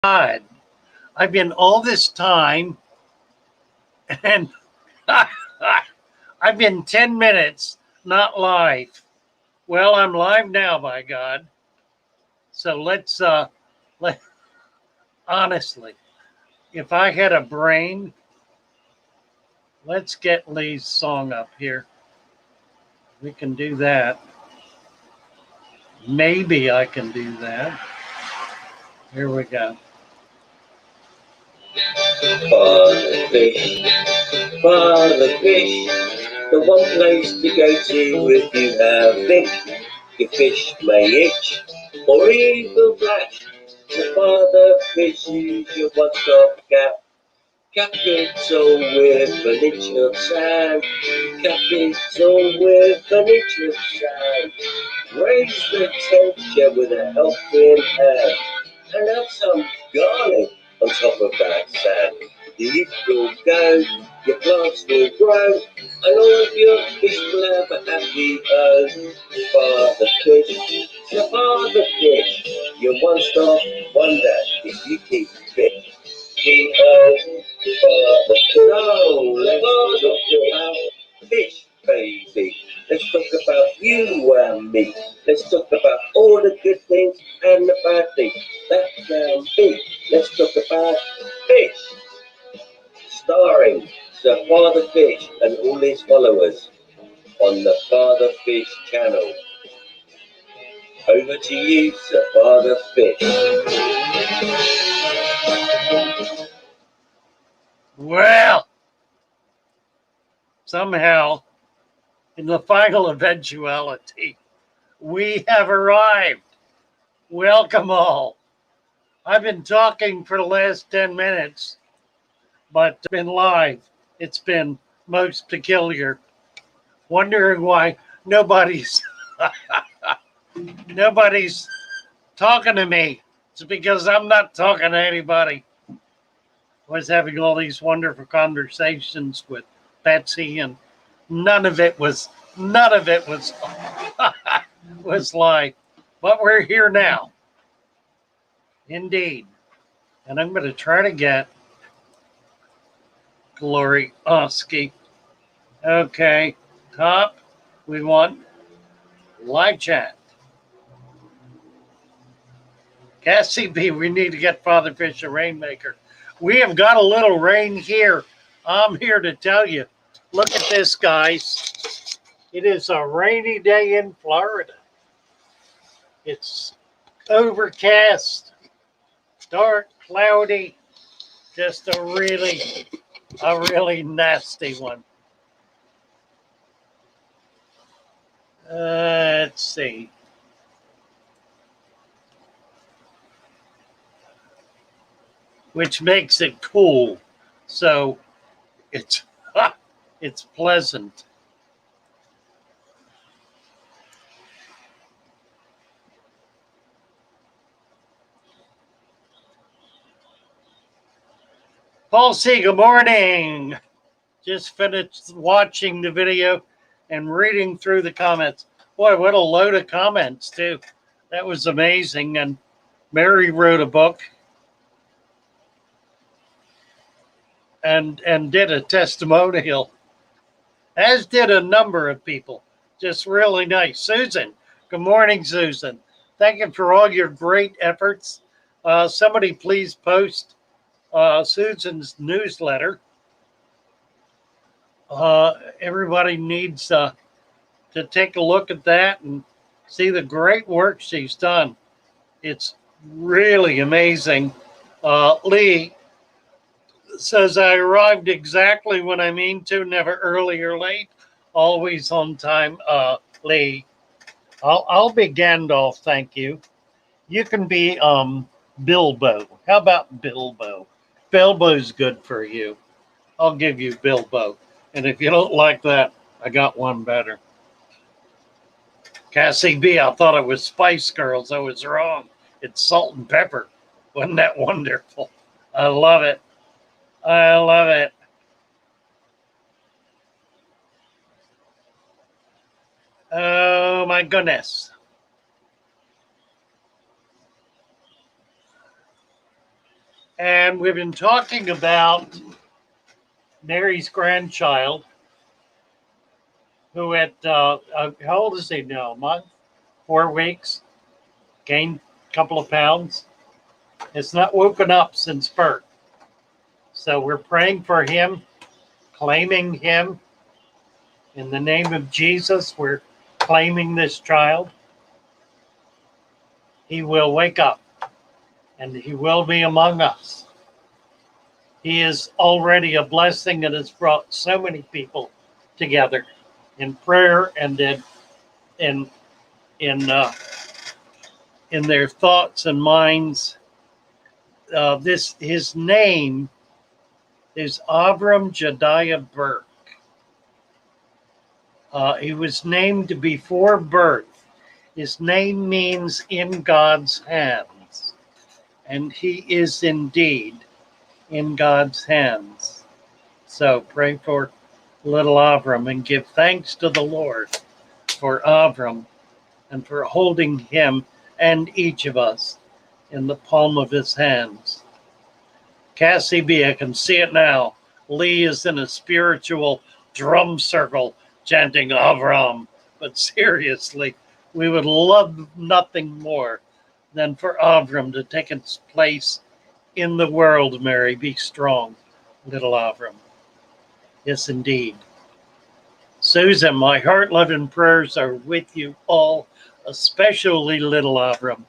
God, I've been all this time and I've been 10 minutes not live. Well, I'm live now, by God. So let honestly, if I had a brain, let's get Lee's song up here. We can do that. Maybe I can do that. Here we go. Father Fish, Father Fish, the one place to go to if you have fish. Your fish may itch or even flash. The Father Fish is your one-stop gap. Capital with an inch of sand. Capital with an inch of sand. Raise the temperature with a helping hand. And have some garlic on top of that sand. The heat will go, your plants will grow, and all of your fish will have a happy home. Father Fish, your Father Fish, your one-stop wonder if you keep fish. So, let's talk about fish, baby. Let's talk about you and me. Let's talk about all the good things and the bad things that can be. Let's talk about fish, starring Sir Father Fish and all his followers on the Father Fish channel. Over to you, Sir Father Fish. Well, somehow, in the final eventuality, we have arrived. Welcome all. I've been talking for the last 10 minutes, but it's been live. It's been most peculiar. Wondering why nobody's nobody's talking to me. It's because I'm not talking to anybody. I was having all these wonderful conversations with Betsy, and none of it was was live. But we're here now. Indeed. And I'm gonna try to get Glory Oski. Okay. Top. We want live chat. Cassie B, we need to get Father Fish a rainmaker. We have got a little rain here. I'm here to tell you. Look at this, guys. It is a rainy day in Florida. It's overcast, dark, cloudy, just a really nasty one. Let's see. Which makes it cool. So it's it's pleasant. Paul C, good morning. Just finished watching the video and reading through the comments. Boy, what a load of comments, too. That was amazing. And Mary wrote a book and did a testimonial, as did a number of people. Just really nice. Susan, good morning, Susan. Thank you for all your great efforts. Somebody please post Susan's newsletter. Everybody needs to take a look at that and see the great work she's done. It's really amazing. Lee says, I arrived exactly when I mean to, never early or late, always on time. Lee, I'll be Gandalf, thank you. You can be Bilbo. How about Bilbo? Bilbo's good for you. I'll give you Bilbo. And if you don't like that, I got one better. Cassie B, I thought it was Spice Girls. I was wrong. It's Salt and Pepper. Wasn't that wonderful? I love it. I love it. Oh my goodness. And we've been talking about Mary's grandchild, who at, how old is he now? A month? 4 weeks? Gained a couple of pounds? Has not woken up since birth. So we're praying for him, claiming him. In the name of Jesus, we're claiming this child. He will wake up and he will be among us. He is already a blessing and has brought so many people together in prayer and in their thoughts and minds. His name is Avram Jediah Burke. He was named before birth. His name means in God's hands, and he is indeed in God's hands. So pray for little Avram and give thanks to the Lord for Avram and for holding him and each of us in the palm of his hands. Cassie B, I can see it now. Lee is in a spiritual drum circle chanting Avram. But seriously, we would love nothing more than for Avram to take its place in the world, Mary. Be strong, little Avram. Yes, indeed. Susan, my heart, love, and prayers are with you all, especially little Avram.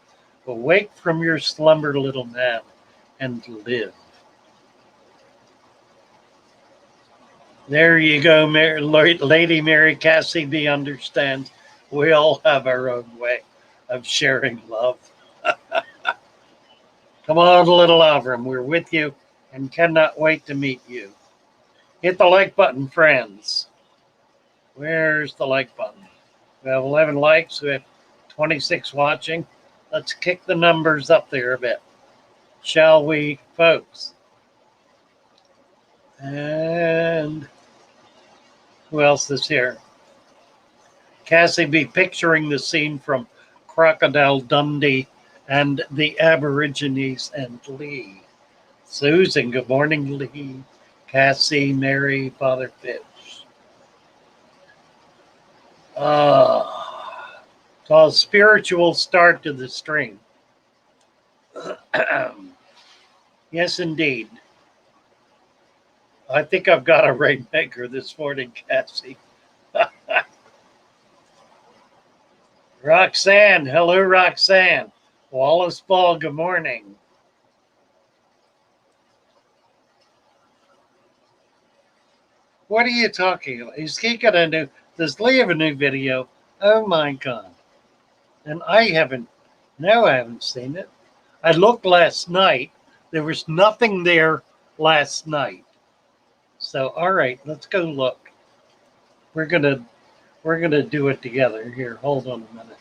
Awake from your slumber, little man, and live. There you go, Lady Mary. Cassie B understands. We all have our own way of sharing love. Come on, little Avram. We're with you and cannot wait to meet you. Hit the like button, friends. Where's the like button? We have 11 likes. We have 26 watching. Let's kick the numbers up there a bit. Shall we, folks? And who else is here? Cassie be picturing the scene from Crocodile Dundee and the Aborigines and Lee. Susan, good morning, Lee. Cassie, Mary, Father Fish. So a spiritual start to the stream. Yes, indeed. I think I've got a rainmaker this morning, Cassie. Roxanne, hello, Roxanne. Wallace Ball, good morning. What are you talking about? Is he got a new? Does Lee have a new video? Oh my God! And I haven't seen it. I looked last night. There was nothing there last night. So all right, let's go look. We're gonna do it together. Here, hold on a minute.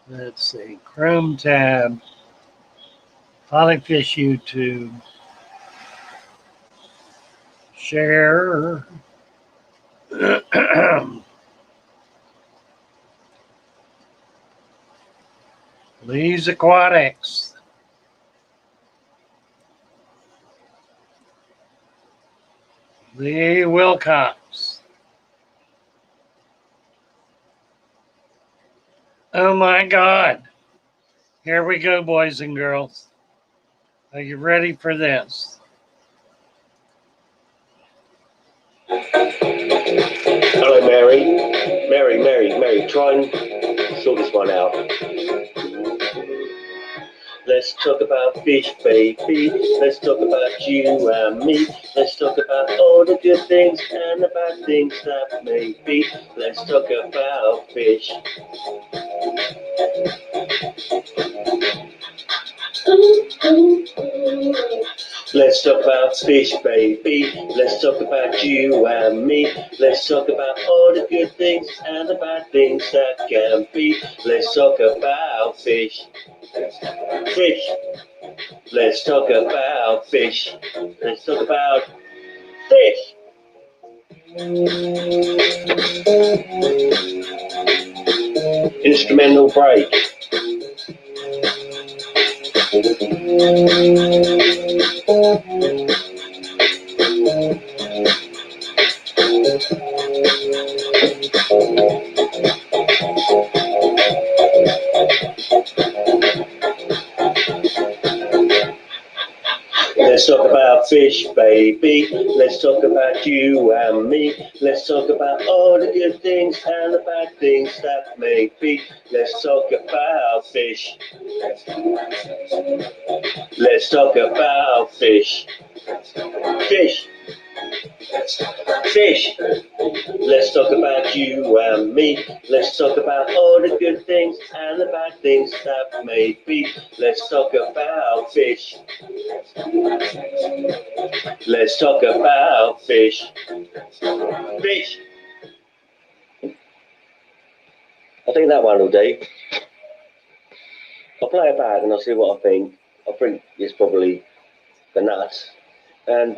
Let's see. Chrome tab. Polyfish YouTube. Share. Lee's Aquatics. Lee Wilcox. Oh my God. Here we go, boys and girls. Are you ready for this? Hello, Mary. Mary, try and sort this one out. Let's talk about fish, baby. Let's talk about you and me. Let's talk about all the good things and the bad things that may be. Let's talk about fish. Let's talk about fish, baby. Let's talk about you and me. Let's talk about all the good things and the bad things that can be. Let's talk about fish. Fish. Let's talk about fish. Let's talk about fish. Instrumental break. Let's talk about fish, baby. Let's talk about you and me. Let's talk about all the good things and the bad things that may be. Let's talk about fish. Let's talk about fish. Fish. Fish. Let's talk about you and me. Let's talk about all the good things and the bad things that may be. Let's talk about fish. Let's talk about fish. Fish. I think that one will do. I'll play it back and I'll see what I think. I think it's probably the nuts. And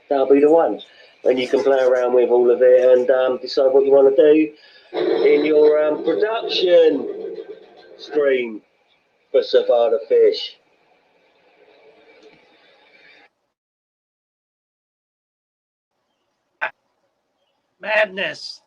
that'll be the one. And you can play around with all of it and decide what you want to do in your production stream for Savannah Fish. Madness.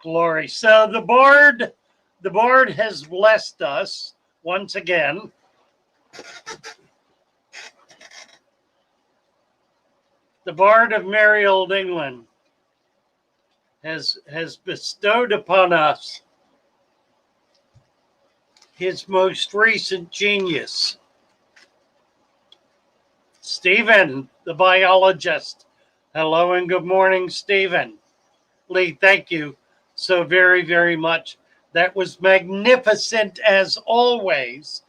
Glory. So the board has blessed us once again. The Bard of Merry Old England has bestowed upon us his most recent genius, Stephen, the biologist. Hello and good morning, Stephen. Lee, thank you so very, very much. That was magnificent as always.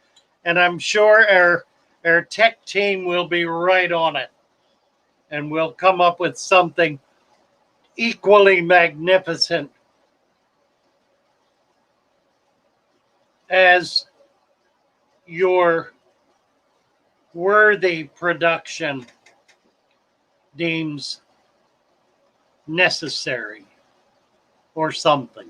And I'm sure our tech team will be right on it. And we'll come up with something equally magnificent as your worthy production deems necessary or something.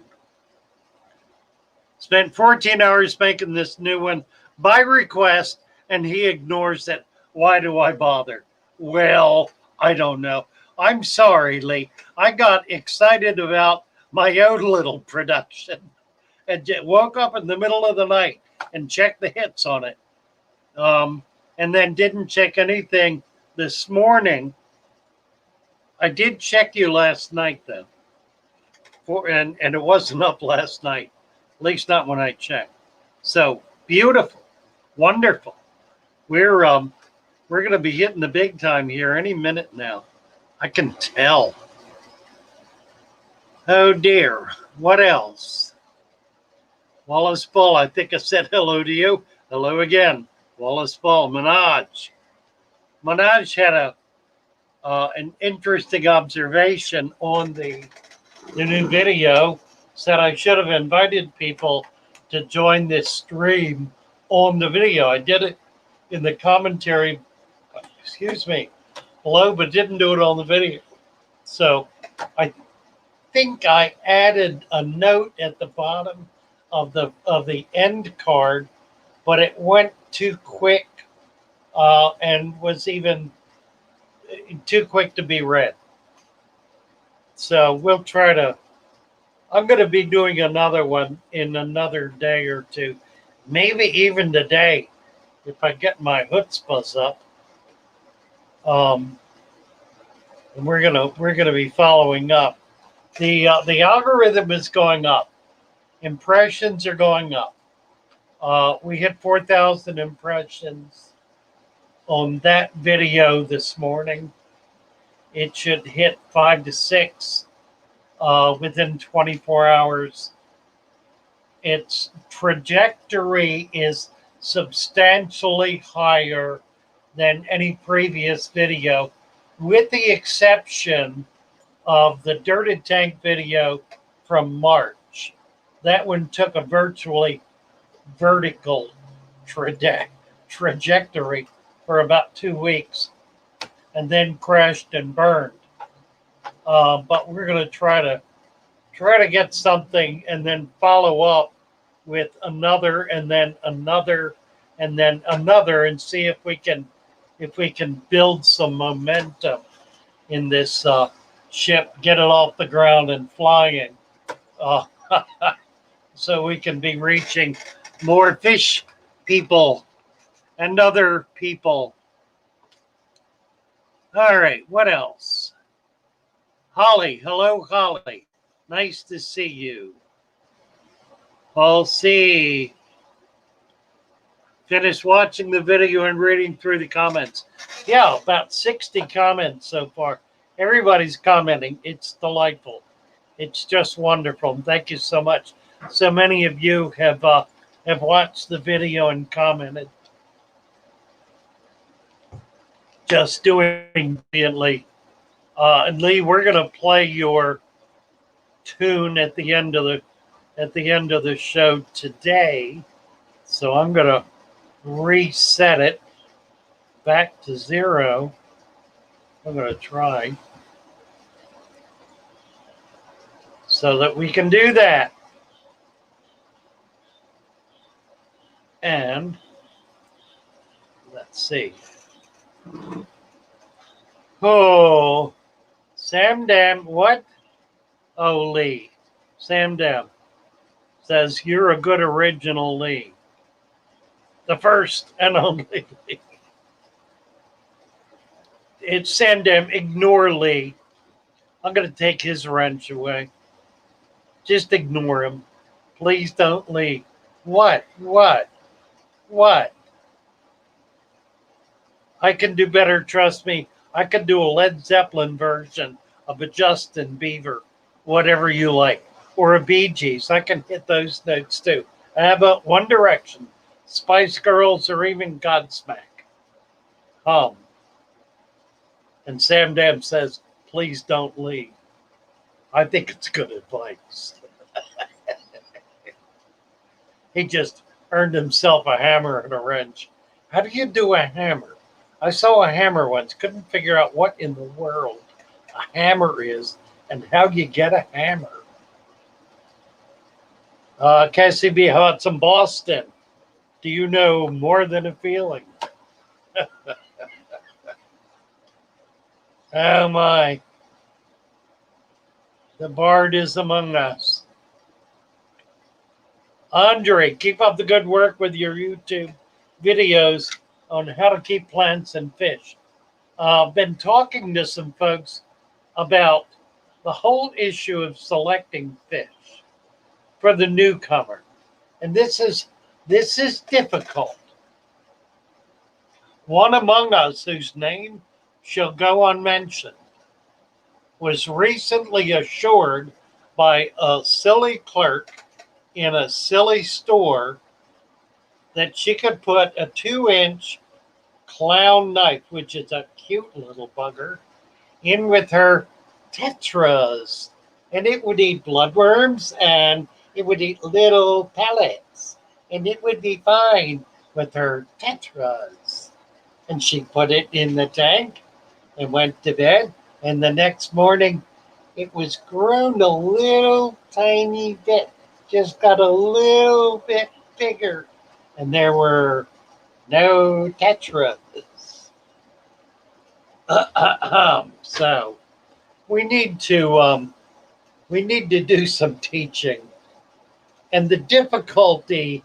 Spent 14 hours making this new one by request, and he ignores it. Why do I bother? Well, I don't know. I'm sorry, Lee. I got excited about my own little production and woke up in the middle of the night and checked the hits on it. And then didn't check anything this morning. I did check you last night, though. And it wasn't up last night, at least not when I checked. So beautiful, wonderful. We're going to be hitting the big time here any minute now. I can tell. Oh dear, what else? Wallace Ball, I think I said hello to you. Hello again, Wallace Ball. Manaj had an interesting observation on the new video. Said I should have invited people to join this stream on the video. I did it in the commentary, below, but didn't do it on the video. So I think I added a note at the bottom of the end card, but it went too quick and was even too quick to be read. So we'll try to. I'm going to be doing another one in another day or two, maybe even today, if I get my chutzpahs up. And we're gonna be following up. The algorithm is going up. Impressions are going up. We hit 4,000 impressions on that video this morning. It should hit 5 to 6 within 24 hours. Its trajectory is substantially higher than any previous video, with the exception of the Dirted Tank video from March. That one took a virtually vertical trajectory for about 2 weeks and then crashed and burned. But we're going to try to get something and then follow up with another and then another and then another and see if we can build some momentum in this ship, get it off the ground and flying, uh, so we can be reaching more fish people and other people. All right, what else? Holly, hello, Holly. Nice to see you. Paul C. Finished watching the video and reading through the comments. Yeah, about 60 comments so far. Everybody's commenting. It's delightful. It's just wonderful. Thank you so much. So many of you have watched the video and commented. Just doing brilliantly. And Lee, we're gonna play your tune at the end of the show today. So I'm gonna reset it back to 0. I'm gonna try so that we can do that. And let's see. Oh, Sam Dam, what? Oh, Lee. Sam Dam says, you're a good original, Lee. The first and only Lee. It's Sam Dam, ignore Lee. I'm going to take his wrench away. Just ignore him. Please don't leave. What? I can do better, trust me. I could do a Led Zeppelin version of a Justin Bieber, whatever you like, or a Bee Gees. I can hit those notes too. How about One Direction, Spice Girls, or even Godsmack? And Sam Dam says, please don't leave. I think it's good advice. He just earned himself a hammer and a wrench. How do you do a hammer? I saw a hammer once, couldn't figure out what in the world a hammer is and how you get a hammer. Cassie B. How about some Boston? Do you know more than a feeling? Oh my. The bard is among us. Andre, keep up the good work with your YouTube videos on how to keep plants and fish. I've been talking to some folks about the whole issue of selecting fish for the newcomer. And this is difficult. One among us, whose name shall go unmentioned, was recently assured by a silly clerk in a silly store that she could put a 2-inch clown knife, which is a cute little bugger, in with her tetras. And it would eat bloodworms and it would eat little pellets. And it would be fine with her tetras. And she put it in the tank and went to bed. And the next morning, it was grown a little tiny bit. Just got a little bit bigger. And there were no tetras. So we need to do some teaching. And the difficulty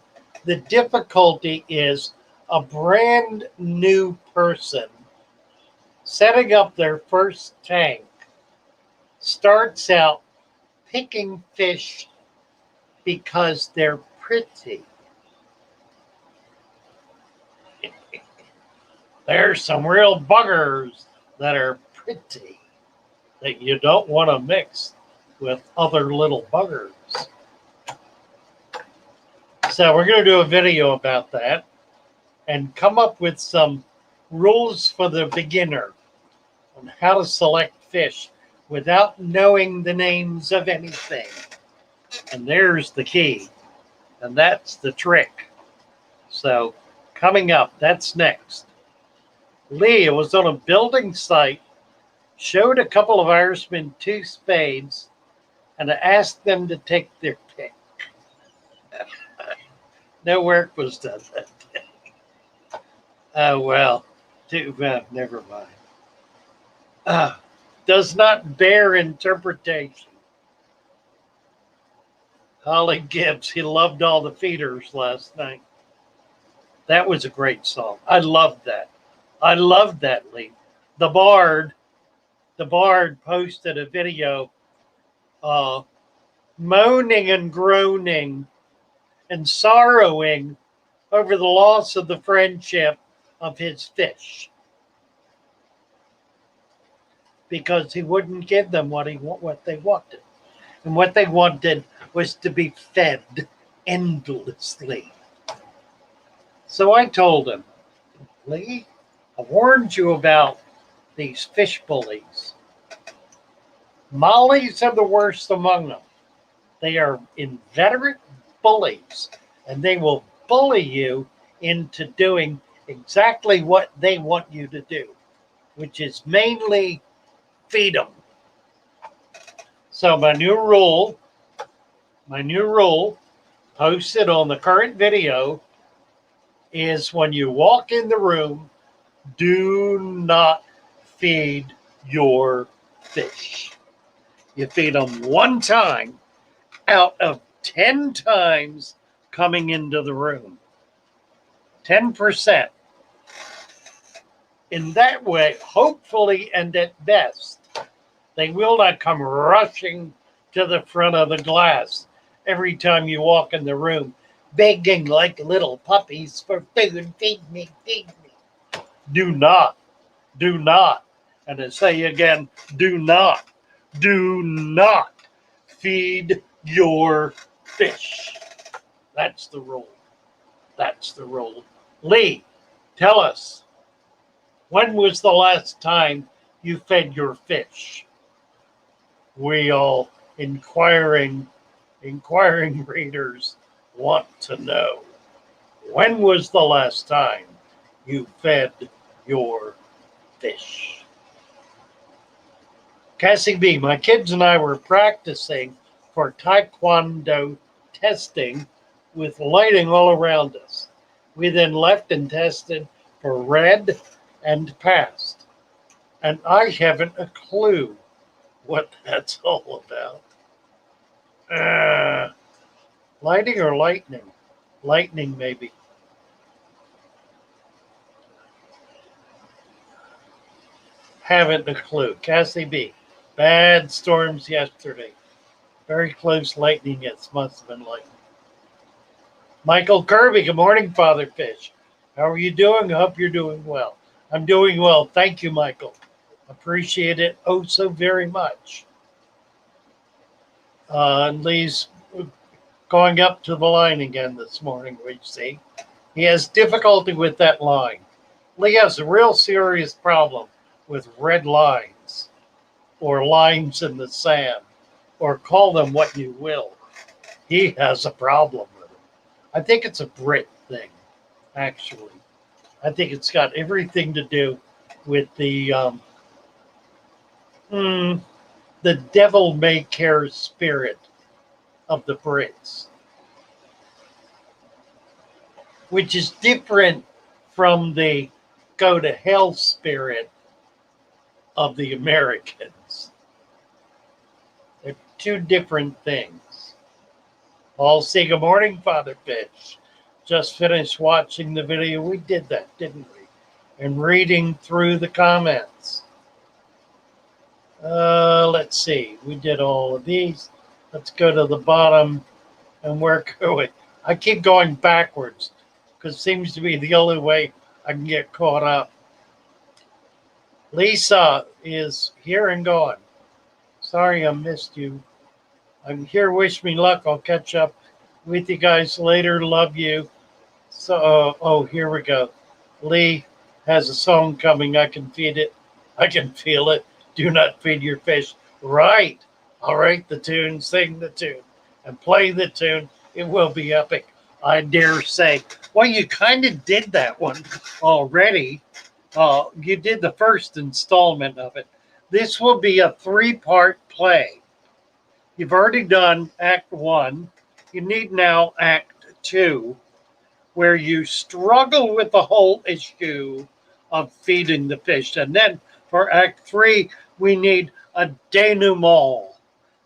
is a brand new person setting up their first tank starts out picking fish because they're pretty. There's some real buggers that are pretty that you don't want to mix with other little buggers. So we're going to do a video about that and come up with some rules for the beginner on how to select fish without knowing the names of anything. And there's the key. And that's the trick. So coming up, that's next. Lee was on a building site, showed a couple of Irishmen 2 spades, and asked them to take their pick. No work was done that day. Oh, well, too bad. Never mind. Does not bear interpretation. Holly Gibbs, he loved all the feeders last night. That was a great song. I loved that. I loved that, Lee. The Bard posted a video moaning and groaning and sorrowing over the loss of the friendship of his fish, because he wouldn't give them what they wanted. And what they wanted was to be fed endlessly. So I told him, Lee, I warned you about these fish bullies. Mollies are the worst among them. They are inveterate bullies, and they will bully you into doing exactly what they want you to do, which is mainly feed them. So my new rule posted on the current video is when you walk in the room, do not feed your fish. You feed them one time out of 10 times coming into the room. 10%. In that way, hopefully and at best, they will not come rushing to the front of the glass every time you walk in the room, begging like little puppies for food. Feed me, feed me. Do not. And I say again, do not feed your fish. That's the rule. Lee, tell us, when was the last time you fed your fish? We all inquiring readers want to know. When was the last time you fed your fish? Cassie B, my kids and I were practicing for Taekwondo testing with lighting all around us. We then left and tested for red and passed. And I haven't a clue what that's all about. Lighting or lightning? Lightning, maybe. Haven't a clue. Cassie B. Bad storms yesterday. Very close lightning. It must have been lightning. Michael Kirby. Good morning, Father Fish. How are you doing? I hope you're doing well. I'm doing well. Thank you, Michael. Appreciate it oh so very much. And Lee's going up to the line again this morning, we see. He has difficulty with that line. Lee has a real serious problem with red lines or lines in the sand, or call them what you will. He has a problem with it. I think it's a Brit thing, actually. I think it's got everything to do with the devil-may-care spirit of the Brits, which is different from the go-to-hell spirit of the Americans. They're two different things. Paul C. Good morning, Father Fish. Just finished watching the video. We did that, didn't we? And reading through the comments. Let's see. We did all of these. Let's go to the bottom and work our way. I keep going backwards because it seems to be the only way I can get caught up. Lisa is here and gone. Sorry I missed you. I'm here. Wish me luck. I'll catch up with you guys later. Love you. So, here we go. Lee has a song coming. I can feed it. I can feel it. Do not feed your fish. Right. All right, the tune. Sing the tune. and play the tune. It will be epic, I dare say. Well, you kind of did that one already. You did the first installment of it. This will be a three-part play. You've already done Act 1. You need now Act 2, where you struggle with the whole issue of feeding the fish. And then for Act 3, we need a denouement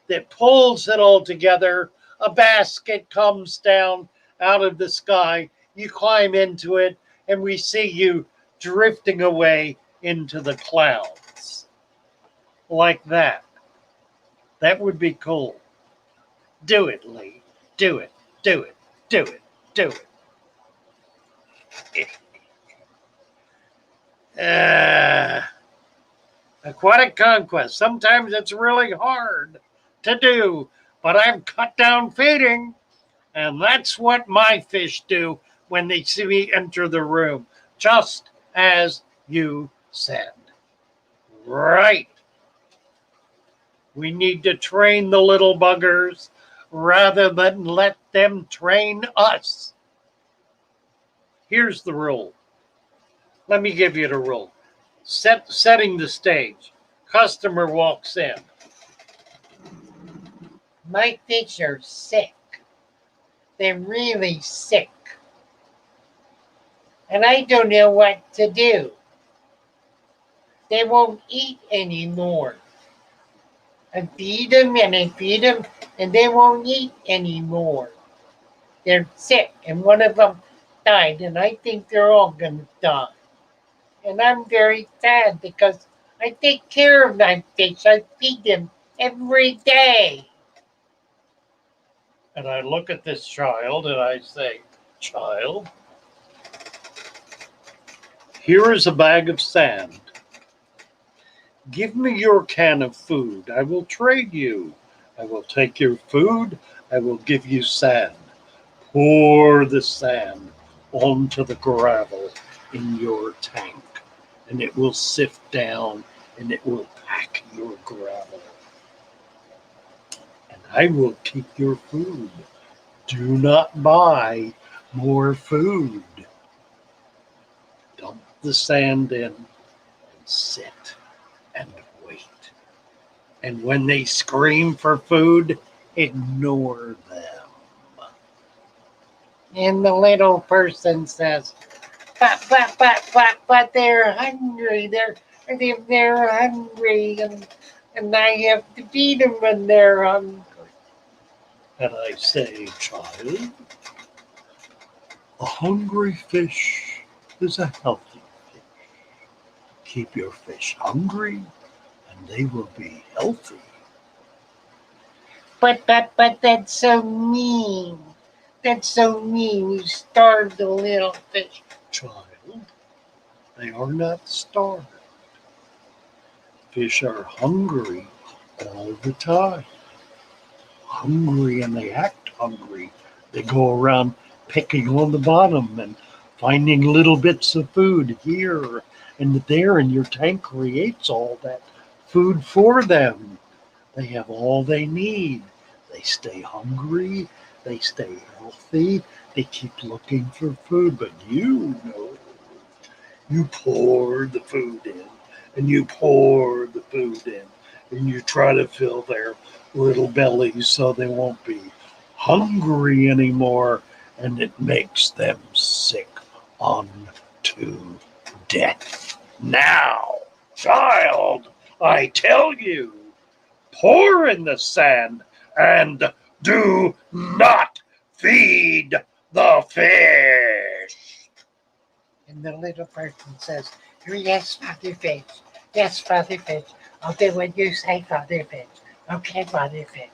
that pulls it all together. A basket comes down out of the sky. You climb into it, and we see you drifting away into the clouds. Like that. That would be cool. Do it, Lee. Do it. Do it. Do it. Do it. Aquatic Conquest. Sometimes it's really hard to do, but I've cut down feeding, and that's what my fish do when they see me enter the room, just as you said. Right. We need to train the little buggers rather than let them train us. Here's the rule. Let me give you the rule. Setting the stage. Customer walks in. My fish are sick. They're really sick. And I don't know what to do. They won't eat anymore. I feed them and I feed them and they won't eat anymore. They're sick and one of them died and I think they're all going to die. And I'm very sad because I take care of my fish. I feed them every day. And I look at this child and I say, child, here is a bag of sand. Give me your can of food. I will trade you. I will take your food. I will give you sand. Pour the sand onto the gravel in your tank, and it will sift down and it will pack your gravel. And I will keep your food. Do not buy more food. Dump the sand in and sit and wait. And when they scream for food, ignore them. And the little person says, but they're hungry. They're hungry, and I have to feed them when they're hungry. And I say, child, a hungry fish is a healthy fish. Keep your fish hungry, and they will be healthy. But that's so mean. That's so mean. You starve the little fish. Child, they are not starved. Fish are hungry all the time. Hungry, and they act hungry. They go around picking on the bottom and finding little bits of food here and there, and your tank creates all that food for them. They have all they need. They stay hungry. They stay healthy. They keep looking for food, but you know, you pour the food in, and you pour the food in, and you try to fill their little bellies so they won't be hungry anymore, and it makes them sick unto death. Now, child, I tell you, pour in the sand and do not feed the fish. And the little person says, yes, Father Fish. Yes, Father Fish. I'll do what you say, Father Fish. Okay, Father Fish.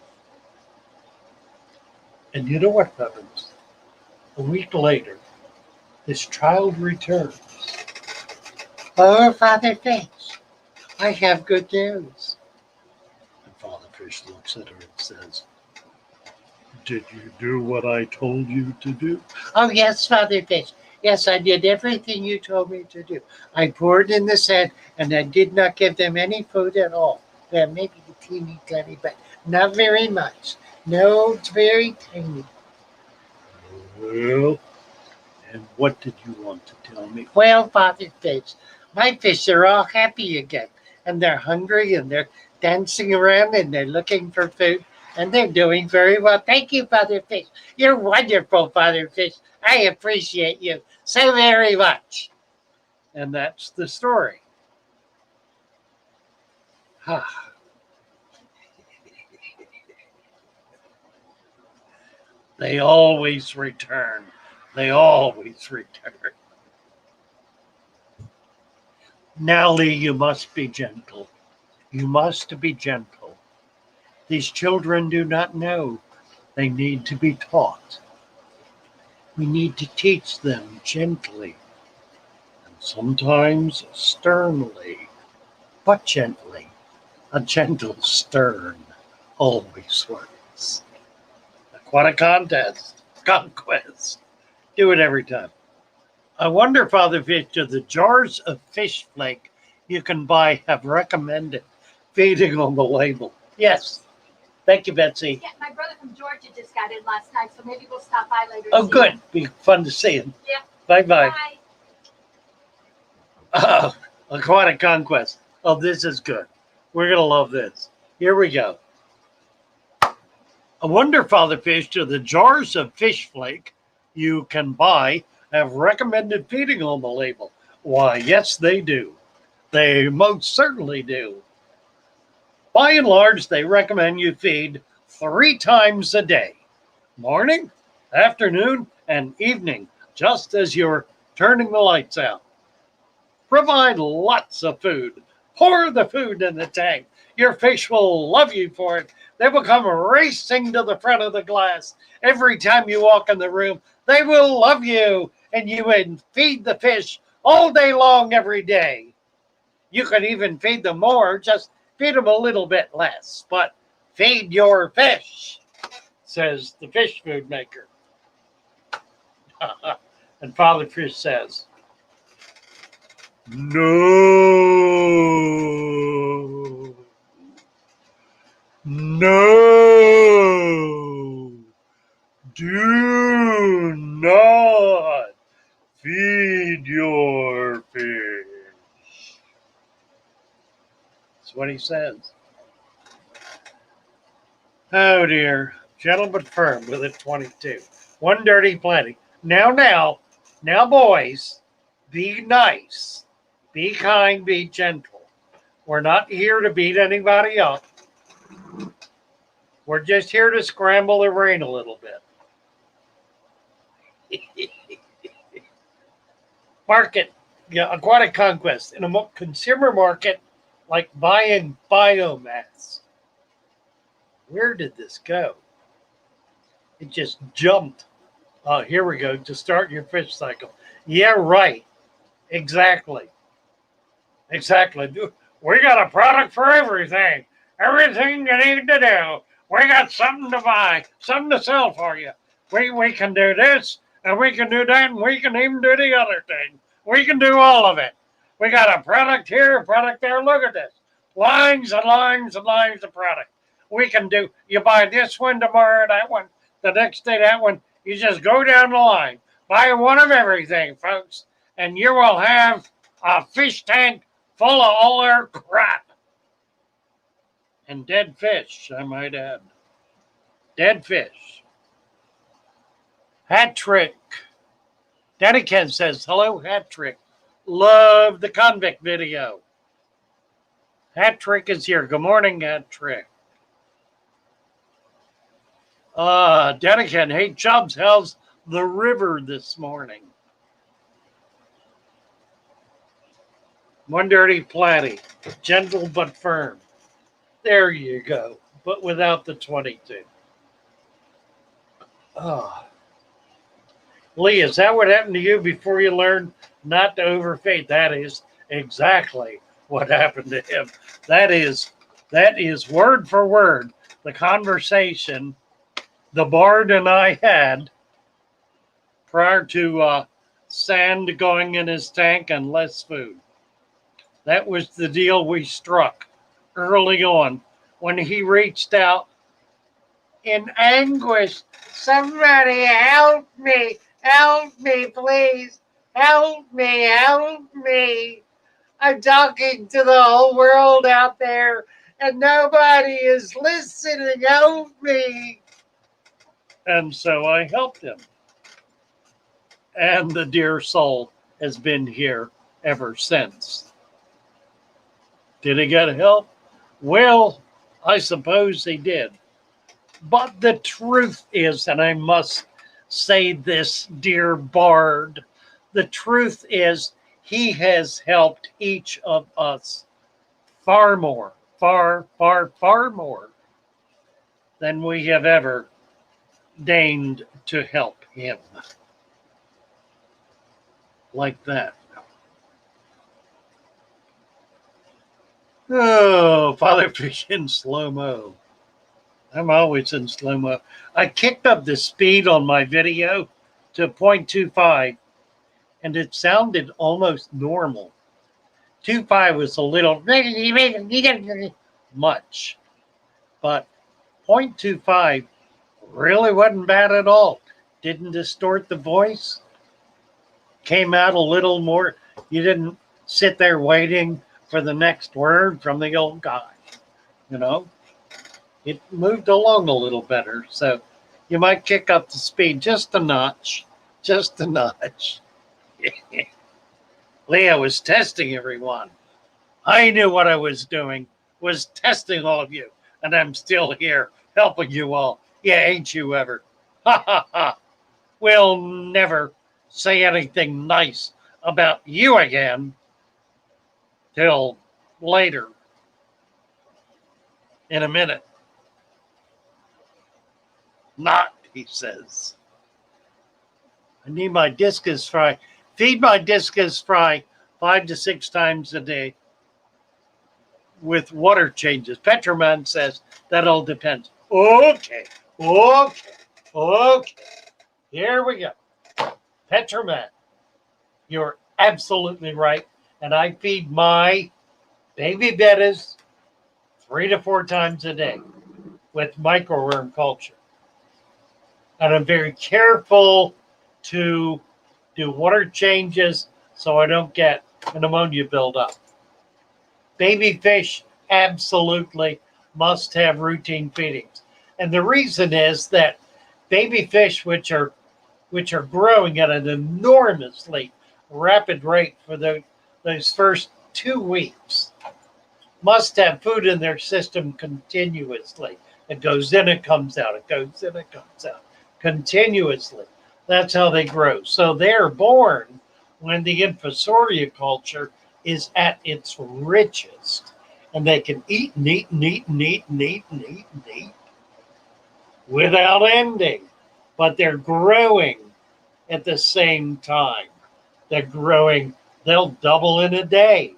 And you know what happens? A week later, this child returns. Oh, Father Fish, I have good news. And Father Fish looks at her and says, did you do what I told you to do? Oh, yes, Father Fish. Yes, I did everything you told me to do. I poured in the sand, and I did not give them any food at all. Well, maybe a teeny tiny, but not very much. No, it's very tiny. Well, and what did you want to tell me? Well, Father Fish, my fish are all happy again. And they're hungry and they're dancing around and they're looking for food. And they're doing very well. Thank you, Father Fish. You're wonderful, Father Fish. I appreciate you so very much. And that's the story. They always return. They always return. Now, Lee, you must be gentle. You must be gentle. These children do not know. They need to be taught. We need to teach them gently and sometimes sternly, but gently. A gentle stern always works. Aquatic conquest. Do it every time. I wonder, Father Fish, do the jars of fish flake you can buy have recommended feeding on the label? Yes. Thank you, Betsy. Yeah, my brother from Georgia just got in last night, so maybe we'll stop by later. Oh, good. Be fun to see him. Yeah. Bye-bye. Bye. Aquatic conquest. Oh, this is good. We're going to love this. Here we go. I wonder, Father Fish, do the jars of fish flake you can buy have recommended feeding on the label? Why, yes, they do. They most certainly do. By and large, they recommend you feed 3 times a day, morning, afternoon, and evening, just as you're turning the lights out. Provide lots of food. Pour the food in the tank. Your fish will love you for it. They will come racing to the front of the glass every time you walk in the room. They will love you, and you can feed the fish all day long every day. You can even feed them more, just feed them a little bit less, but feed your fish, says the fish food maker. And Father Fish says, no, no, do not feed your fish. That's what he says. Oh dear. Gentle but firm with a 22. One dirty plenty. Now, boys, be nice. Be kind, be gentle. We're not here to beat anybody up. We're just here to scramble the rain a little bit. Market, yeah, aquatic conquest. In a consumer market, like buying biomass. Where did this go? It just jumped. Oh, here we go. To start your fish cycle. Yeah, right. Exactly. We got a product for everything. Everything you need to do. We got something to buy, something to sell for you. We can do this, and we can do that, and we can even do the other thing. We can do all of it. We got a product here, a product there. Look at this. Lines and lines and lines of product. We can do, you buy this one tomorrow, that one, the next day, that one. You just go down the line. Buy one of everything, folks, and you will have a fish tank full of all our crap. And dead fish, I might add. Dead fish. Hat Trick. Danny Ken says, hello, Hat Trick. Love the convict video. Hat Trick is here. Good morning, Hat Trick. Danny Ken, hey, Chubbs, how's the river this morning? One dirty platy. Gentle but firm. There you go. But without the 22. Oh. Lee, is that what happened to you before you learned not to overfeed? That is exactly what happened to him. That is word for word the conversation the Bard and I had prior to sand going in his tank and less food. That was the deal we struck early on when he reached out in anguish. Somebody help me! Help me, please! Help me! Help me! I'm talking to the whole world out there, and nobody is listening. Help me! And so I helped him. And the dear soul has been here ever since. Did he get help? Well, I suppose he did. But the truth is, and I must say this, dear Bard, the truth is he has helped each of us far more, far, far, far more than we have ever deigned to help him. Like that. Oh, Father Fish in slow-mo. I'm always in slow-mo. I kicked up the speed on my video to 0.25, and it sounded almost normal. 2.5 was a little much, but 0.25 really wasn't bad at all. Didn't distort the voice. Came out a little more. You didn't sit there waiting for the next word from the old guy. You know, it moved along a little better. So you might kick up the speed just a notch, just a notch. Leah was testing everyone. I knew what I was doing, was testing all of you, and I'm still here helping you all. Yeah, ain't you ever? Ha ha ha. We'll never say anything nice about you again till later. In a minute. Not, he says. I need my discus fry. Feed my discus fry 5 to 6 times a day with water changes. Petroman says that all depends. Okay. Here we go. Petroman, you're absolutely right. And I feed my baby bettas 3 to 4 times a day with microworm culture. And I'm very careful to do water changes so I don't get an ammonia buildup. Baby fish absolutely must have routine feedings. And the reason is that baby fish, which are growing at an enormously rapid rate for those first 2 weeks, must have food in their system continuously. It goes in, it comes out. It goes in, it comes out continuously. That's how they grow. So they're born when the infusoria culture is at its richest. And they can eat and eat and eat and eat and eat and eat and eat without ending. But they're growing at the same time. They're growing, they'll double in a day.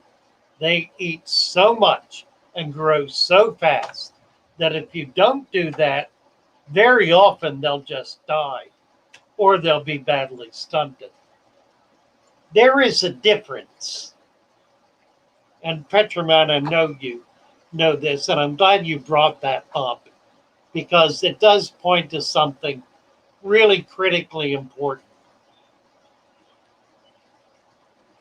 They eat so much and grow so fast that if you don't do that, very often they'll just die or they'll be badly stunted. There is a difference. And Petroman, I know you know this, and I'm glad you brought that up because it does point to something really critically important.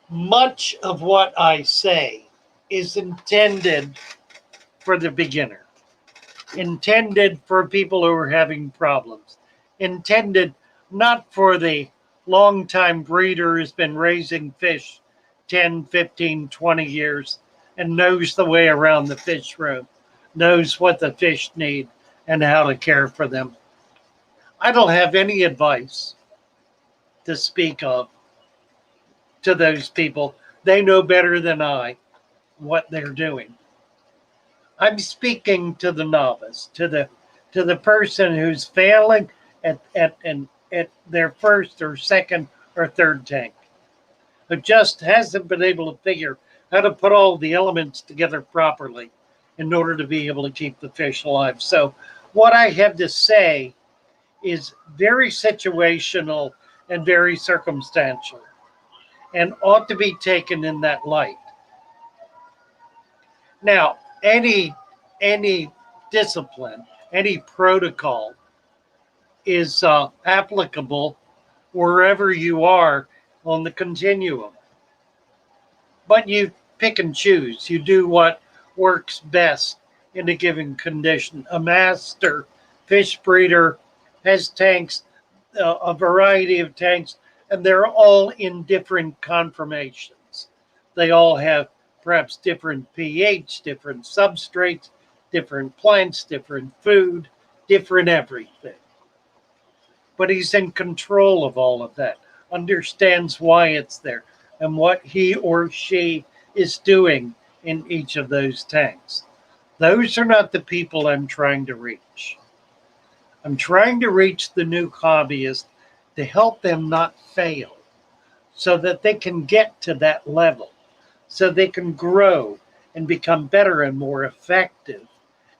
Much of what I say is intended for the beginner, intended for people who are having problems, intended not for the long-time breeder who's been raising fish 10, 15, 20 years and knows the way around the fish room, knows what the fish need and how to care for them. I don't have any advice to speak of to those people. They know better than I what they're doing. I'm speaking to the novice, to the person who's failing at their first or second or third tank, who just hasn't been able to figure how to put all the elements together properly in order to be able to keep the fish alive. So what I have to say is very situational and very circumstantial and ought to be taken in that light. Now, any discipline, any protocol is applicable wherever you are on the continuum. But you pick and choose. You do what works best in a given condition. A master fish breeder has tanks, a variety of tanks, and they're all in different conformations. They all have perhaps different pH, different substrates, different plants, different food, different everything. But he's in control of all of that, understands why it's there, and what he or she is doing in each of those tanks. Those are not the people I'm trying to reach. I'm trying to reach the new hobbyist to help them not fail so that they can get to that level, so they can grow and become better and more effective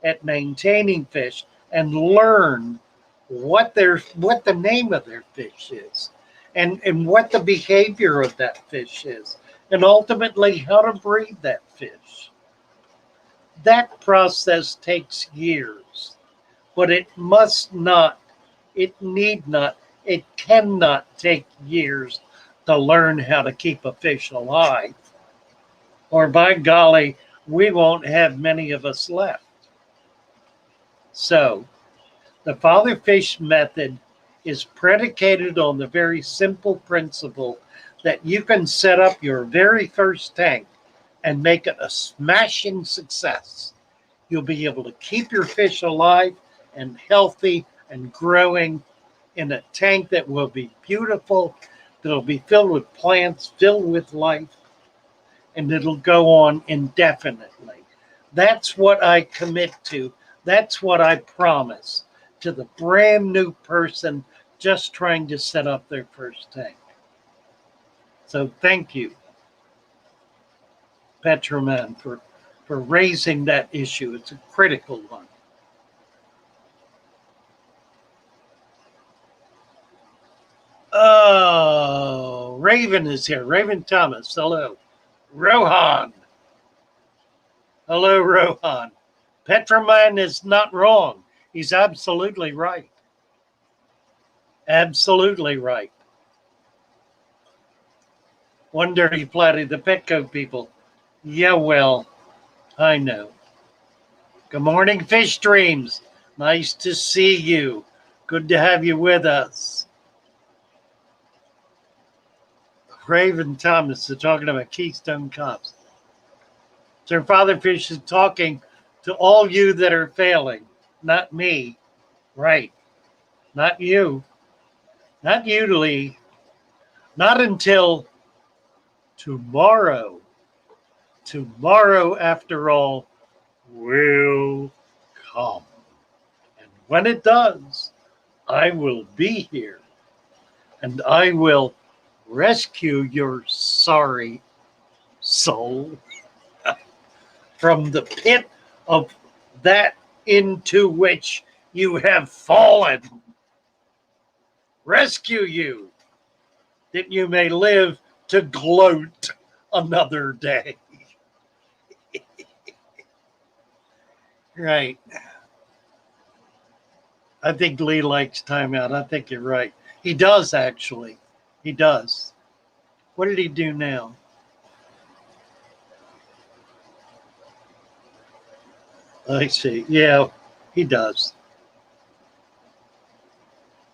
at maintaining fish and learn what the name of their fish is and what the behavior of that fish is, and ultimately how to breed that fish. That process takes years, but it must not, it need not, it cannot take years to learn how to keep a fish alive. Or by golly, we won't have many of us left. So, the father fish method is predicated on the very simple principle that you can set up your very first tank and make it a smashing success. You'll be able to keep your fish alive and healthy and growing in a tank that will be beautiful, that'll be filled with plants, filled with life, and it'll go on indefinitely. That's what I commit to. That's what I promise to the brand new person just trying to set up their first tank. So thank you, Petroman, for raising that issue. It's a critical one. Oh, Raven is here. Raven Thomas, hello. Rohan. Hello, Rohan. Petroman is not wrong. He's absolutely right. Absolutely right. One Dirty Platty, the Petco people. Yeah, well, I know. Good morning, Fish Dreams. Nice to see you. Good to have you with us. Raven Thomas is talking about Keystone Cops. Sir Father Fish is talking to all you that are failing, not me. Right. Not you. Not you, Lee. Not until tomorrow. Tomorrow, after all, will come. And when it does, I will be here. And I will rescue your sorry soul from the pit of that into which you have fallen. Rescue you, that you may live to gloat another day. Right. I think Lee likes timeout. I think you're right. He does, actually. He does. What did he do now? I see. Yeah, he does.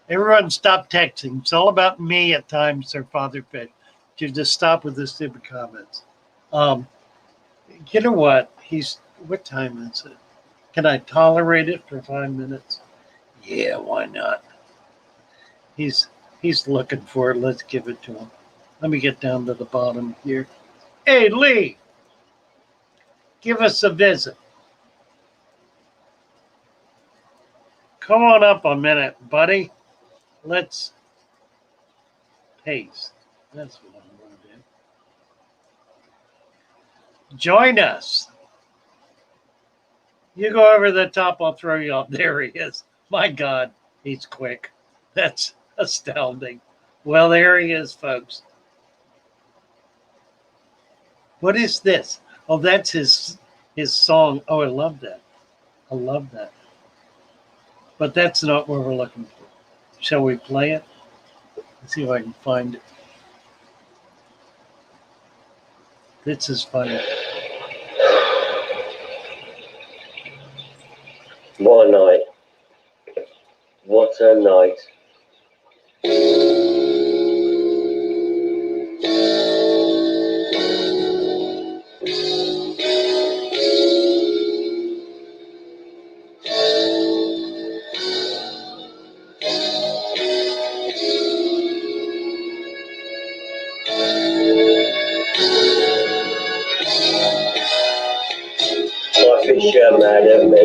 Everyone stop texting. It's all about me at times, Sir Father Fish. You just stop with the stupid comments. You know what? What time is it? Can I tolerate it for 5 minutes? Yeah, why not? He's looking for it. Let's give it to him. Let me get down to the bottom here. Hey, Lee, give us a visit. Come on up a minute, buddy. Let's paste. That's what I'm going to do. Join us. You go over the top, I'll throw you up. There he is. My God, he's quick. That's astounding. Well, there he is, folks. What is this? Oh, that's his song. Oh, I love that. I love that. But that's not what we're looking for. Shall we play it? Let's see if I can find it. This is funny. What a night. What a night. My fish are mad at me.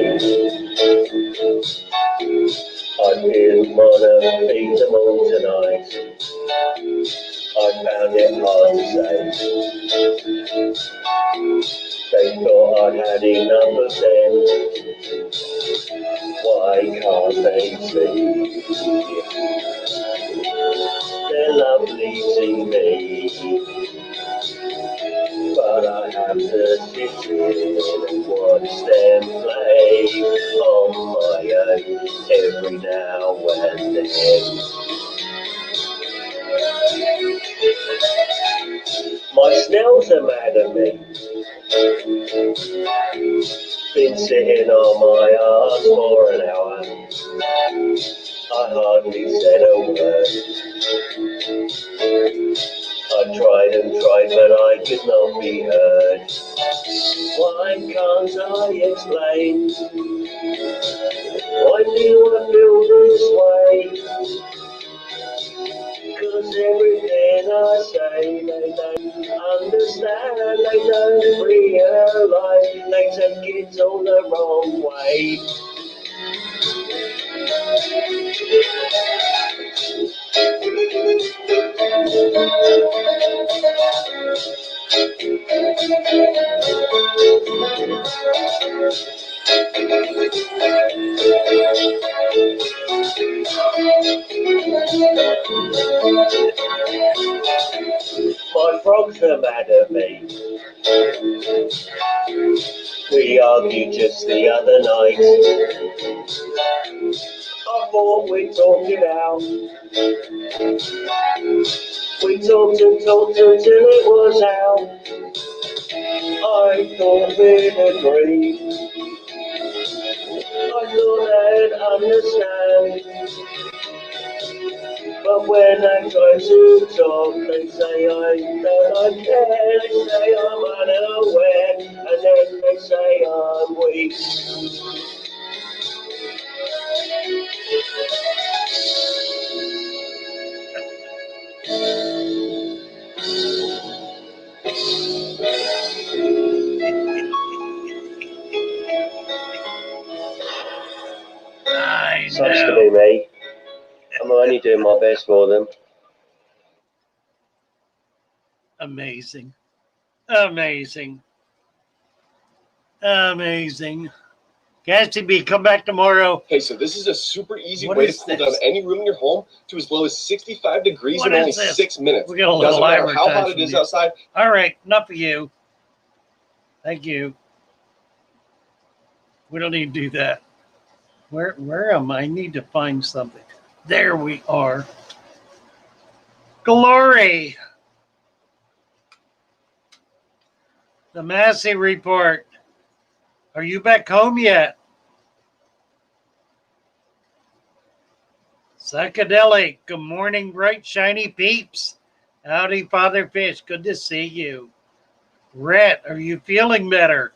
I didn't wanna feed them all tonight. I found it hard to say. They thought I'd had enough of them. Why can't they see? They're lovely to me. But I have to sit here and watch them play on my own every now and then. My snails are mad at me. Been sitting on my arse for an hour. I hardly said a word. I tried and tried, but I could not be heard. Why can't I explain? Why do I feel this way? 'Cause everything I say, they don't understand, they don't realize, they take it all the wrong way. My frogs are mad at me. We argued just the other night. I thought we'd talk it out. We talked and talked until it was out. I thought we'd agree. I thought they'd understand. But when I try to talk, they say I don't care. They say I'm unaware, and then they say I'm weak. I Sucks to know. be me. I'm only doing my best for them. Amazing. Amazing. Amazing. Cassie B, come back tomorrow. Okay, so this is a super easy What way to is cool this? down any room in your home to as low as 65 degrees What in only is this? 6 minutes. We got a Doesn't little matter how hot it advertisement is here. outside. All right, enough of you. Thank you. We don't need to do that. Where am I? I need to find something. There we are. Glory. The Massey Report. Are you back home yet? Psychedelic. Good morning, bright, shiny peeps. Howdy, Father Fish. Good to see you. Rhett, are you feeling better?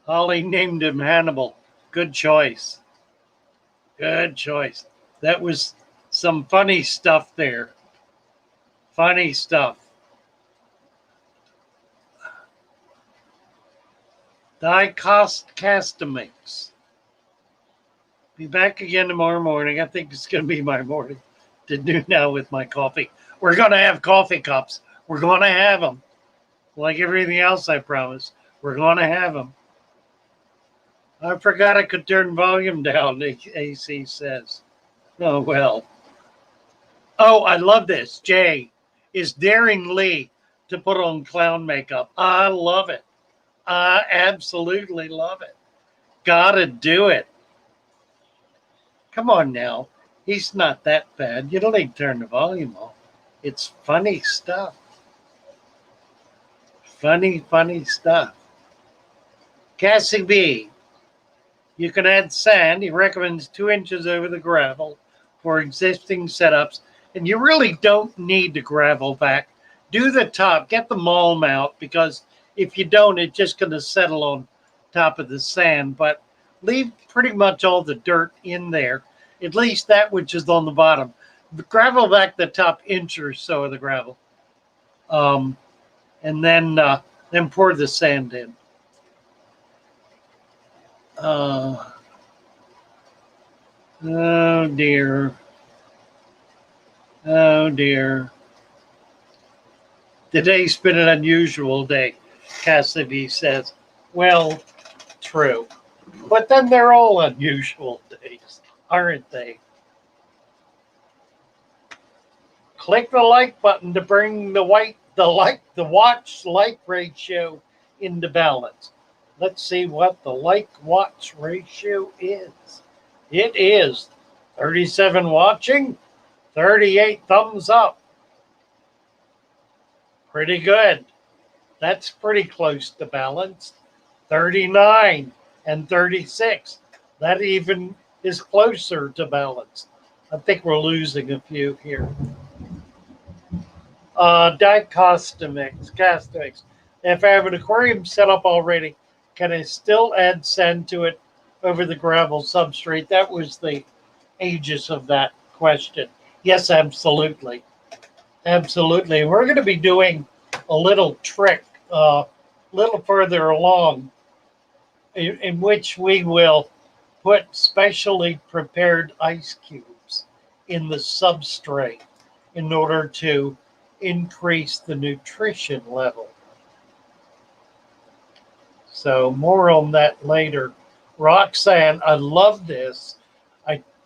Holly named him Hannibal. Good choice. Good choice. That was some funny stuff there. Funny stuff. Dicostastamix. Be back again tomorrow morning. I think it's going to be my morning to do now with my coffee. We're going to have coffee cups. We're going to have them. Like everything else I promised. We're going to have them. I forgot I could turn volume down, AC says. Oh, well. Oh, I love this. Jay is daring Lee to put on clown makeup. I love it. I absolutely love it. gotta do it. Come on now. He's not that bad. You don't need to turn the volume off. It's funny stuff. Funny stuff. Cassie B. You can add sand. He recommends 2 inches over the gravel for existing setups. And you really don't need the gravel back. Do the top. Get the mulm out, because if you don't, it's just going to settle on top of the sand. But leave pretty much all the dirt in there, at least that which is on the bottom. The gravel back the top inch or so of the gravel. And then pour the sand in. Oh dear. Oh dear. Today's been an unusual day, Cassidy says. Well, true. But then they're all unusual days, aren't they? Click the like button to bring the watch like ratio into balance. Let's see what the like watch ratio is. It is 37 watching, 38 thumbs up. Pretty good. That's pretty close to balance. 39 and 36. That even is closer to balance. I think we're losing a few here. Dicostamix. If I have an aquarium set up already, can I still add sand to it over the gravel substrate? That was the aegis of that question. Yes, absolutely. Absolutely. We're going to be doing a little trick a little further along in which we will put specially prepared ice cubes in the substrate in order to increase the nutrition level. So more on that later. Roxanne, I love this.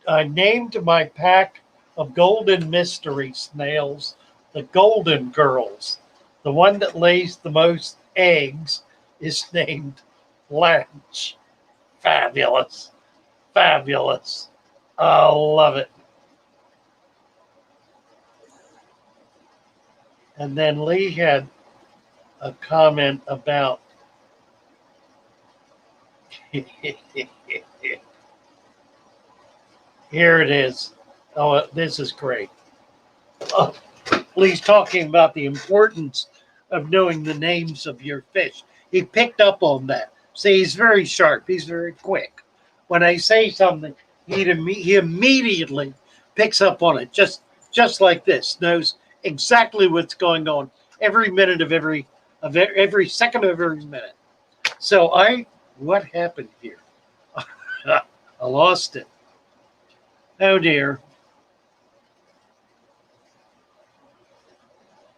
I named my pack of golden mystery snails the Golden Girls. The one that lays the most eggs is named Blanche. Fabulous. Fabulous. I love it. And then Lee had a comment about here it is. Oh, this is great. Lee's talking about the importance of knowing the names of your fish. He picked up on that. See, he's very sharp. He's very quick. When I say something, he immediately picks up on it, just like this. Knows exactly what's going on every minute of every second of every minute. So what happened here? I lost it. Oh dear.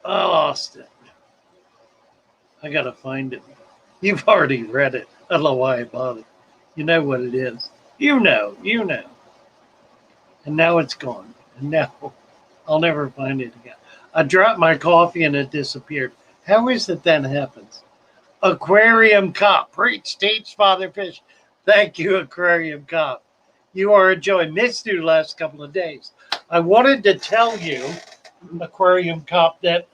I lost it. I gotta find it. You've already read it. I don't know why I bothered. You know what it is. You know. And now it's gone. And now I'll never find it again. I dropped my coffee and it disappeared. How is it that happens? Aquarium Cop. Preach, teach, father fish. Thank you, Aquarium Cop. You are a joy. Missed you the last couple of days. I wanted to tell you, Aquarium Cop, that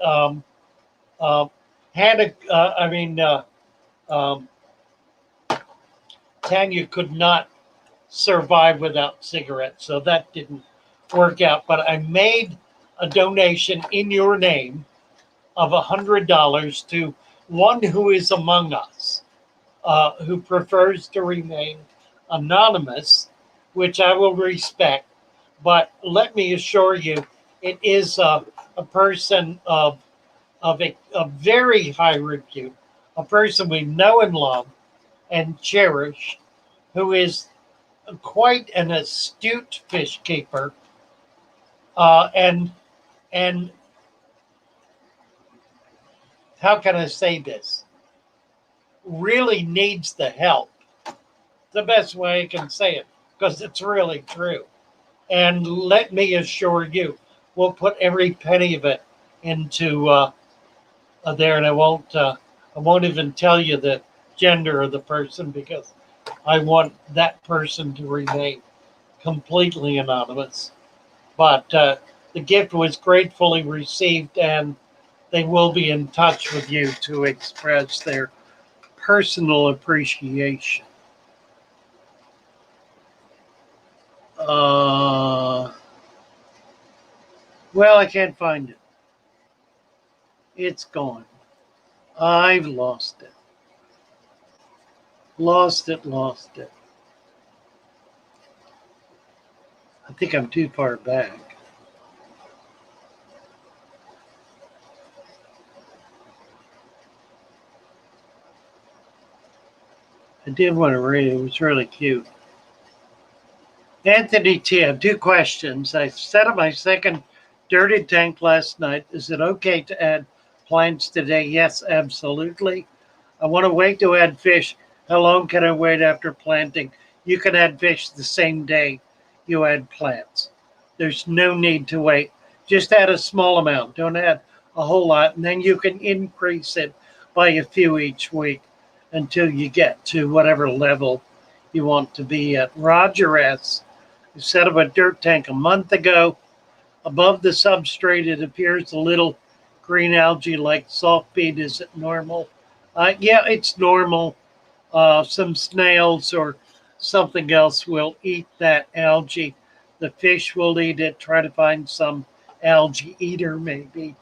Tanya could not survive without cigarettes, so that didn't work out. But I made a donation in your name of $100 to one who is among us, who prefers to remain anonymous, which I will respect. But let me assure you, it is a person of a very high repute, a person we know and love and cherish, who is quite an astute fish keeper, and how can I say this? Really needs the help. The best way I can say it, because it's really true. And let me assure you, we'll put every penny of it into there, and I won't even tell you the gender of the person, because I want that person to remain completely anonymous. But the gift was gratefully received, and they will be in touch with you to express their personal appreciation. Well, I can't find it. It's gone. I've lost it. Lost it, lost it. I think I'm too far back. I did want to read it. It was really cute. Anthony T, I have two questions. I set up my second dirty tank last night. Is it okay to add plants today? Yes, absolutely. I want to wait to add fish. How long can I wait after planting? You can add fish the same day you add plants. There's no need to wait. Just add a small amount. Don't add a whole lot. And then you can increase it by a few each week until you get to whatever level you want to be at. Roger S. who set up a dirt tank a month ago. Above the substrate, it appears a little green algae like soft feed. Is it normal? Yeah, it's normal. Some snails or something else will eat that algae. The fish will eat it. Try to find some algae eater maybe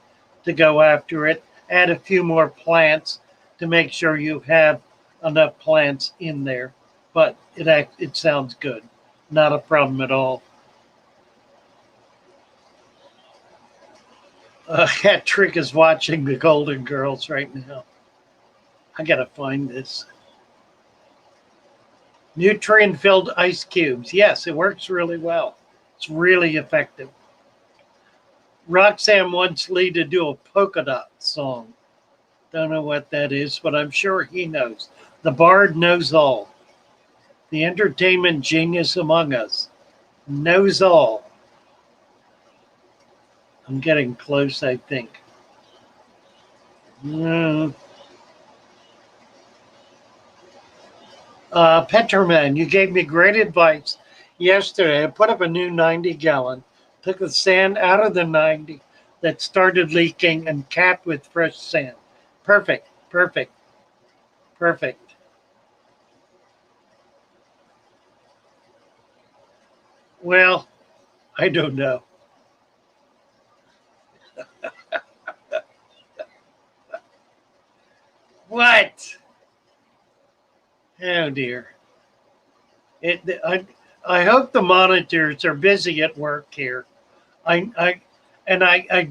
to go after it. Add a few more plants to make sure you have enough plants in there. But it sounds good. Not a problem at all. Cat Trick is watching the Golden Girls right now. I gotta find this. Nutrient-filled ice cubes. Yes, it works really well. It's really effective. Roxanne wants Lee to do a polka dot song. Don't know what that is, but I'm sure he knows. The Bard knows all. The entertainment genius among us knows all. I'm getting close, I think. Petroman, you gave me great advice yesterday. I put up a new 90-gallon, took the sand out of the 90 that started leaking and capped with fresh sand. Perfect, perfect, perfect. Well, I don't know. What? Oh dear. I hope the monitors are busy at work here. I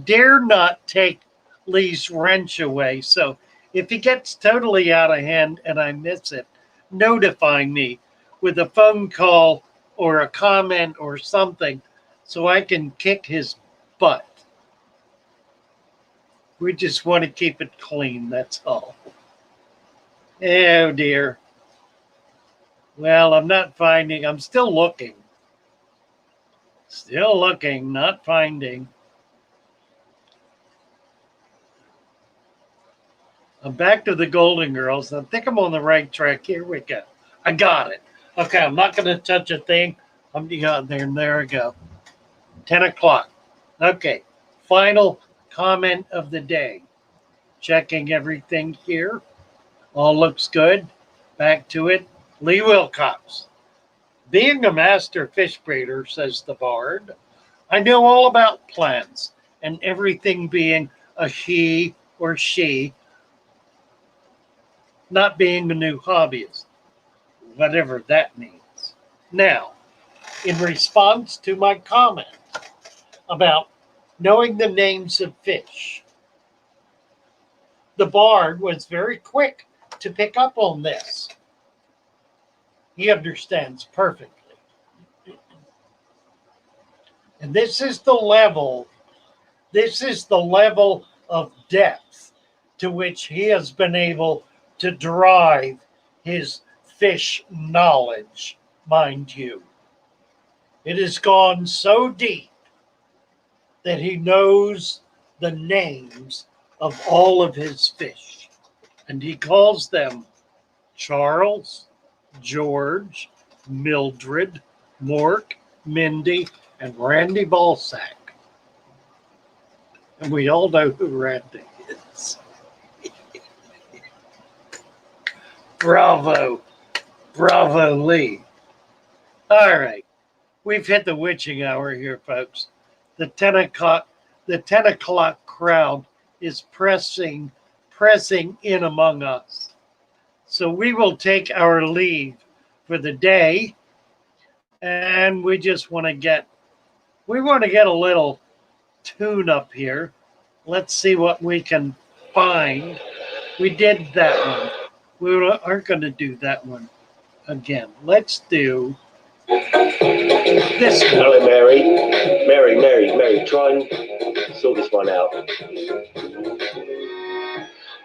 dare not take Lee's wrench away. So if he gets totally out of hand and I miss it, notify me with a phone call or a comment or something so I can kick his butt. We just want to keep it clean, that's all. Oh dear. Well, I'm still looking. Still looking, not finding. I'm back to the Golden Girls. I think I'm on the right track. Here we go. I got it. Okay, I'm not going to touch a thing. There we go. 10 o'clock. Okay, final comment of the day. Checking everything here. All looks good. Back to it. Lee Wilcox. Being a master fish breeder, says the Bard, I know all about plants and everything being a he or she, not being a new hobbyist, whatever that means. Now, in response to my comment about knowing the names of fish, the Bard was very quick to pick up on this. He understands perfectly. And this is the level of depth to which he has been able to drive his fish knowledge, mind you. It has gone so deep that he knows the names of all of his fish. And he calls them Charles, George, Mildred, Mork, Mindy, and Randy Balsack. And we all know who Randy is. Bravo. Bravo, Lee. All right. We've hit the witching hour here, folks. The 10 o'clock crowd is pressing in among us. So we will take our leave for the day. And we just want to get a little tune up here. Let's see what we can find. We did that one. We aren't going to do that one again. Let's do this one. Hello, Mary. Mary, try and sort this one out.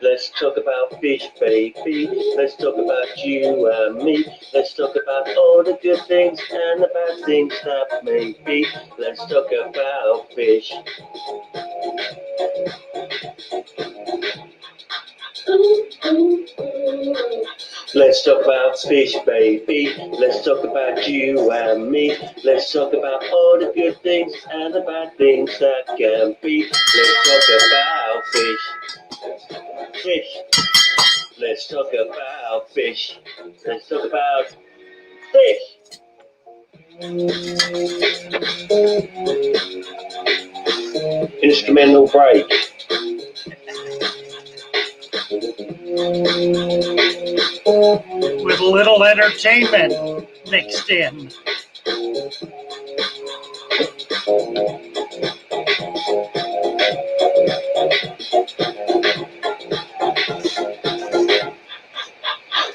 Let's talk about fish, baby. Let's talk about you and me. Let's talk about all the good things and the bad things that may be. Let's talk about fish. Let's talk about fish, baby. Let's talk about you and me. Let's talk about all the good things and the bad things that can be. Let's talk about fish. Fish. Let's talk about fish. Let's talk about fish. Instrumental break. With a little entertainment mixed in.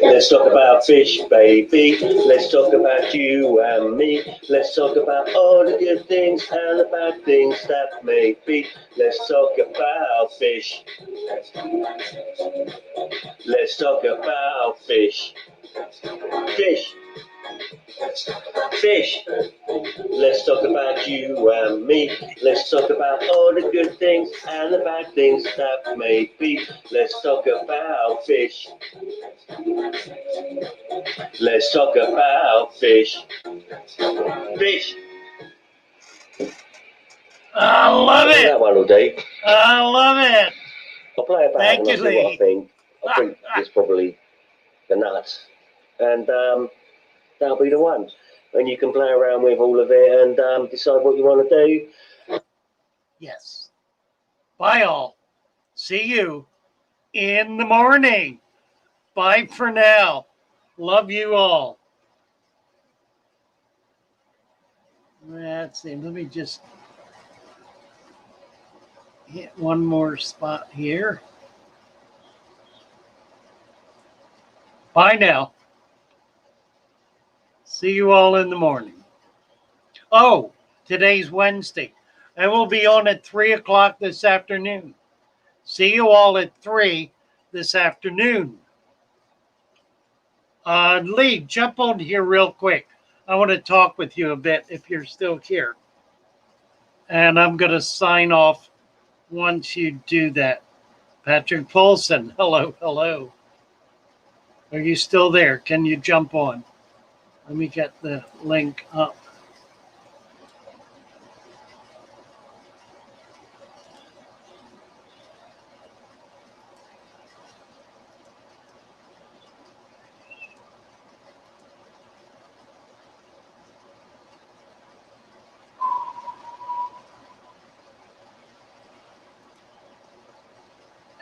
Let's talk about fish, baby. Let's talk about you and me. Let's talk about all the good things and the bad things that may be. Let's talk about fish. Let's talk about fish. Fish. Fish. Let's talk about you and me. Let's talk about all the good things and the bad things that may be. Let's talk about fish. Let's talk about fish. Fish. I love That it. one will do. I love it. I'll play it back Thank and I'll you, see what Lee. I think. I think it's probably the nuts. And that'll be the one. And you can play around with all of it and decide what you want to do. Yes. Bye, all. See you in the morning. Bye for now. Love you all. Let's see. Let me just hit one more spot here. Bye now. See you all in the morning. Oh, today's Wednesday. I will be on at 3 o'clock this afternoon. See you all at 3 this afternoon. Lee, jump on here real quick. I want to talk with you a bit if you're still here. And I'm going to sign off once you do that. Patrick Paulson, hello, hello. Are you still there? Can you jump on? Let me get the link up.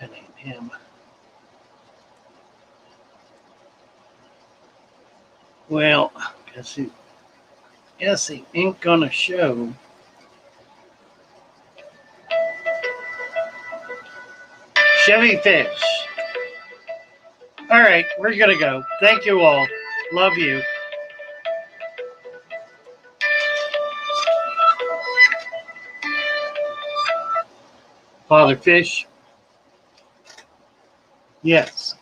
That ain't him. Well, guess he ain't gonna show. Chevy Fish. All right, we're gonna go. Thank you all. Love you. Father Fish. Yes.